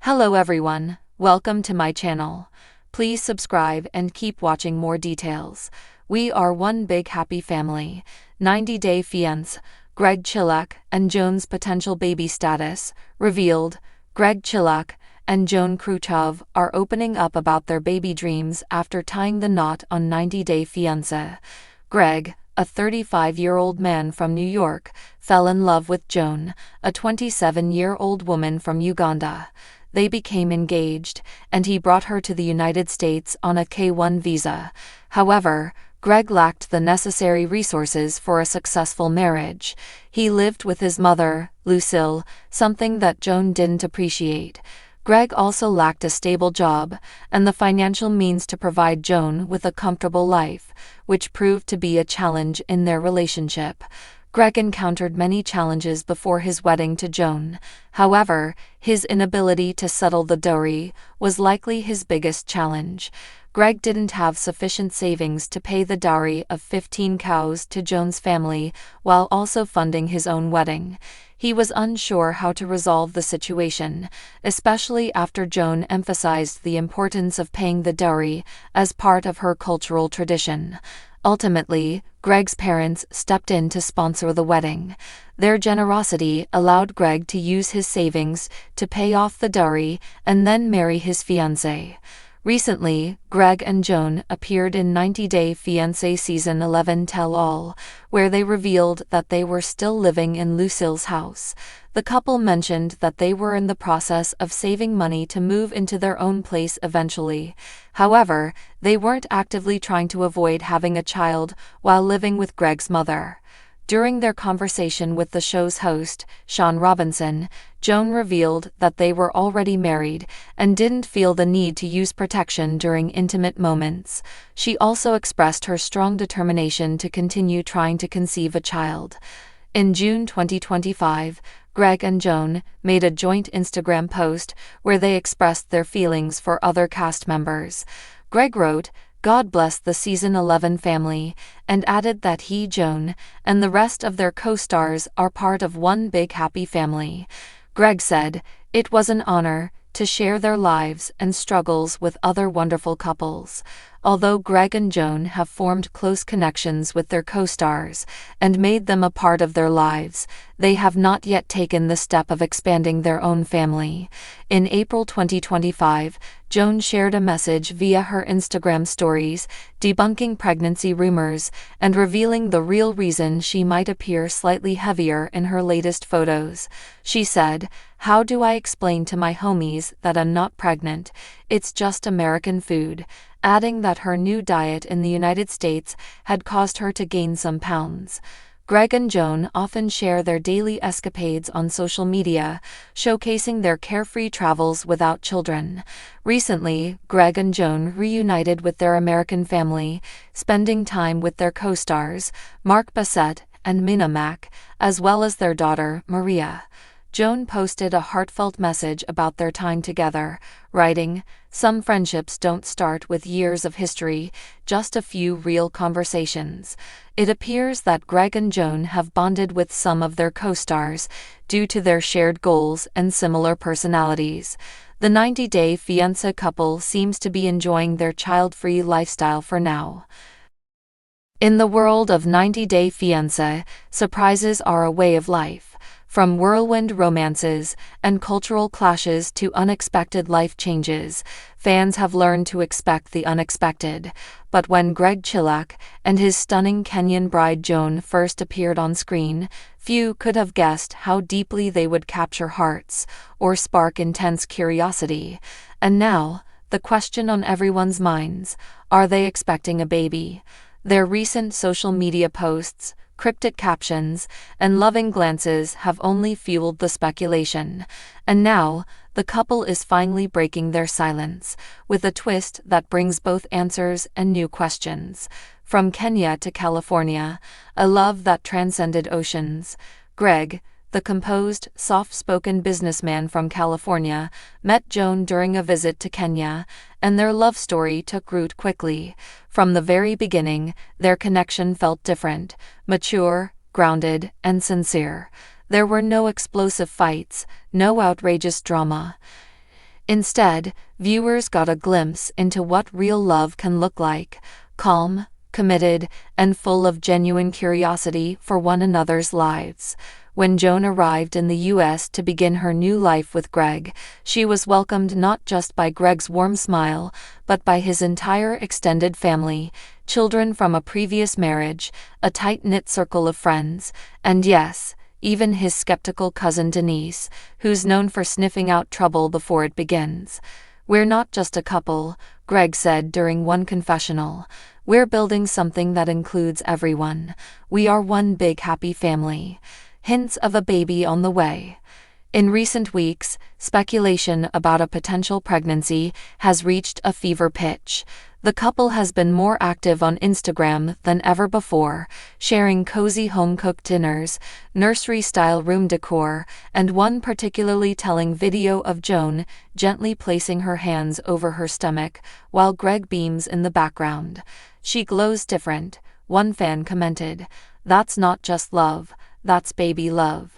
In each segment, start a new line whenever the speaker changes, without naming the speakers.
Hello everyone, welcome to my channel. Please subscribe and keep watching more details. We are one big happy family. 90-day fiancé, Greg Chillak and Joan's potential baby status revealed. Greg Chillak and Joan are opening up about their baby dreams after tying the knot on 90-day fiancé. Greg, a 35-year-old man from New York, fell in love with Joan, a 27-year-old woman from Uganda. They became engaged, and he brought her to the United States on a K-1 visa. However, Greg lacked the necessary resources for a successful marriage. He lived with his mother, Lucille, something that Joan didn't appreciate. Greg also lacked a stable job and the financial means to provide Joan with a comfortable life, which proved to be a challenge in their relationship. Greg encountered many challenges before his wedding to Joan. However, his inability to settle the dowry was likely his biggest challenge. Greg didn't have sufficient savings to pay the dowry of 15 cows to Joan's family while also funding his own wedding. He was unsure how to resolve the situation, especially after Joan emphasized the importance of paying the dowry as part of her cultural tradition. Ultimately, Greg's parents stepped in to sponsor the wedding. Their generosity allowed Greg to use his savings to pay off the dowry and then marry his fiancée. Recently, Greg and Joan appeared in 90-Day Fiancé Season 11 Tell-All, where they revealed that they were still living in Lucille's house. The couple mentioned that they were in the process of saving money to move into their own place eventually. However, they weren't actively trying to avoid having a child while living with Greg's mother. During their conversation with the show's host, Sean Robinson, Joan revealed that they were already married and didn't feel the need to use protection during intimate moments. She also expressed her strong determination to continue trying to conceive a child. In June 2025, Greg and Joan made a joint Instagram post where they expressed their feelings for other cast members. Greg wrote, "God bless the Season 11 family," and added that he, Joan, and the rest of their co-stars are part of one big happy family. Greg said, "It was an honor to share their lives and struggles with other wonderful couples." Although Greg and Joan have formed close connections with their co-stars and made them a part of their lives, they have not yet taken the step of expanding their own family. In April 2025, Joan shared a message via her Instagram stories, debunking pregnancy rumors and revealing the real reason she might appear slightly heavier in her latest photos. She said, "How do I explain to my homies that I'm not pregnant? It's just American food," adding that her new diet in the United States had caused her to gain some pounds. Greg and Joan often share their daily escapades on social media, showcasing their carefree travels without children. Recently, Greg and Joan reunited with their American family, spending time with their co-stars, Mark Bassett and Mina Mack, as well as their daughter, Maria. Joan posted a heartfelt message about their time together, writing, "Some friendships don't start with years of history, just a few real conversations." It appears that Greg and Joan have bonded with some of their co-stars due to their shared goals and similar personalities. The 90-Day Fiancé couple seems to be enjoying their child-free lifestyle for now. In the world of 90-Day Fiancé, surprises are a way of life. From whirlwind romances and cultural clashes to unexpected life changes, fans have learned to expect the unexpected. But when Greg Chillak and his stunning Kenyan bride Joan first appeared on screen, few could have guessed how deeply they would capture hearts or spark intense curiosity. And now, the question on everyone's minds: are they expecting a baby? Their recent social media posts, cryptic captions, and loving glances have only fueled the speculation. And now, the couple is finally breaking their silence, with a twist that brings both answers and new questions. From Kenya to California, a love that transcended oceans. Greg, the composed, soft-spoken businessman from California, met Joan during a visit to Kenya, and their love story took root quickly. From the very beginning, their connection felt different, mature, grounded, and sincere. There were no explosive fights, no outrageous drama. Instead, viewers got a glimpse into what real love can look like: calm, committed, and full of genuine curiosity for one another's lives. When Joan arrived in the US to begin her new life with Greg, she was welcomed not just by Greg's warm smile, but by his entire extended family: children from a previous marriage, a tight-knit circle of friends, and yes, even his skeptical cousin Denise, who's known for sniffing out trouble before it begins. "We're not just a couple," Greg said during one confessional. "We're building something that includes everyone. We are one big happy family." Hints of a baby on the way. In recent weeks, speculation about a potential pregnancy has reached a fever pitch. The couple has been more active on Instagram than ever before, sharing cozy home-cooked dinners, nursery-style room decor, and one particularly telling video of Joan gently placing her hands over her stomach while Greg beams in the background. "She glows different," one fan commented. "That's not just love, that's baby love."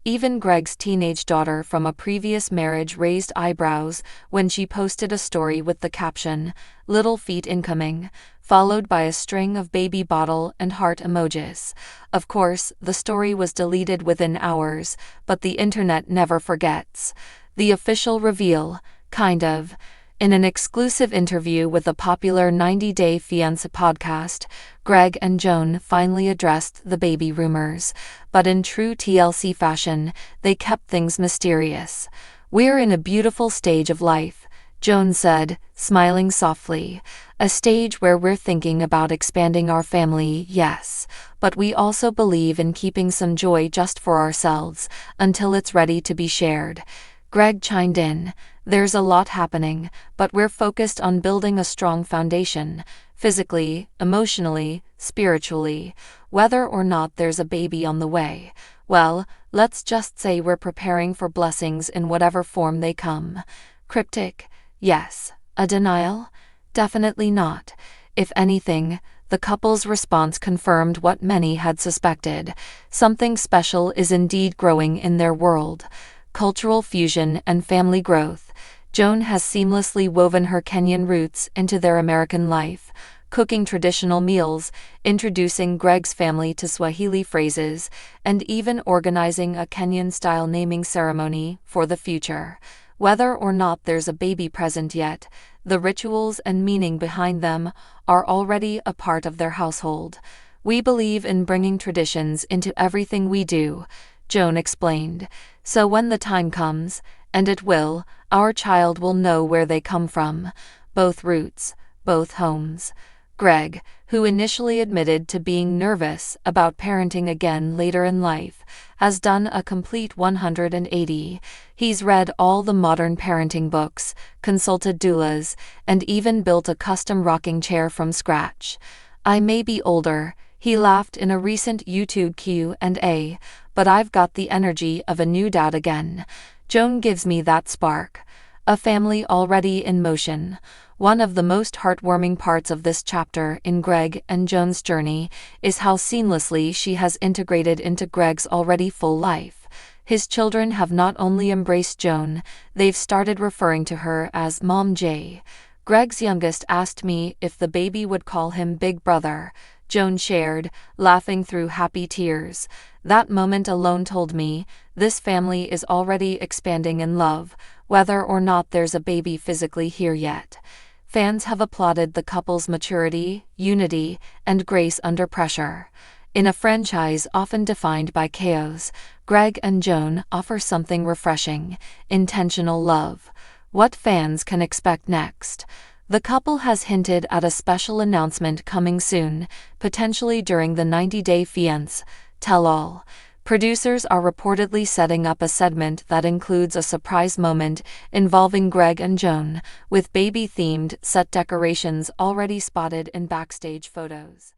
Even Greg's teenage daughter from a previous marriage raised eyebrows when she posted a story with the caption, "Little feet incoming," followed by a string of baby bottle and heart emojis. Of course, the story was deleted within hours, but the internet never forgets. The official reveal, kind of. In an exclusive interview with the popular 90 Day Fiancé podcast, Greg and Joan finally addressed the baby rumors, but in true TLC fashion, they kept things mysterious. "We're in a beautiful stage of life," Joan said, smiling softly. "A stage where we're thinking about expanding our family, yes, but we also believe in keeping some joy just for ourselves, until it's ready to be shared." Greg chimed in, "There's a lot happening, but we're focused on building a strong foundation, physically, emotionally, spiritually. Whether or not there's a baby on the way, well, let's just say we're preparing for blessings in whatever form they come." Cryptic? Yes. A denial? Definitely not. If anything, the couple's response confirmed what many had suspected. Something special is indeed growing in their world. Cultural fusion and family growth. Joan has seamlessly woven her Kenyan roots into their American life, cooking traditional meals, introducing Greg's family to Swahili phrases, and even organizing a Kenyan-style naming ceremony for the future. Whether or not there's a baby present yet, the rituals and meaning behind them are already a part of their household. "We believe in bringing traditions into everything we do," Joan explained. "So when the time comes, and it will, our child will know where they come from. Both roots, both homes." Greg, who initially admitted to being nervous about parenting again later in life, has done a complete 180. He's read all the modern parenting books, consulted doulas, and even built a custom rocking chair from scratch. "I may be older," he laughed in a recent YouTube Q&A, "but I've got the energy of a new dad again." Joan gives me that spark. A family already in motion. One of the most heartwarming parts of this chapter in Greg and Joan's journey is how seamlessly she has integrated into Greg's already full life. His children have not only embraced Joan, they've started referring to her as Mom J. Greg's youngest asked me if the baby would call him Big Brother, Joan shared, laughing through happy tears. "That moment alone told me, this family is already expanding in love, whether or not there's a baby physically here yet." Fans have applauded the couple's maturity, unity, and grace under pressure. In a franchise often defined by chaos, Greg and Joan offer something refreshing: intentional love. What fans can expect next? The couple has hinted at a special announcement coming soon, potentially during the 90 Day Fiancé tell-all. Producers are reportedly setting up a segment that includes a surprise moment involving Greg and Joan, with baby-themed set decorations already spotted in backstage photos.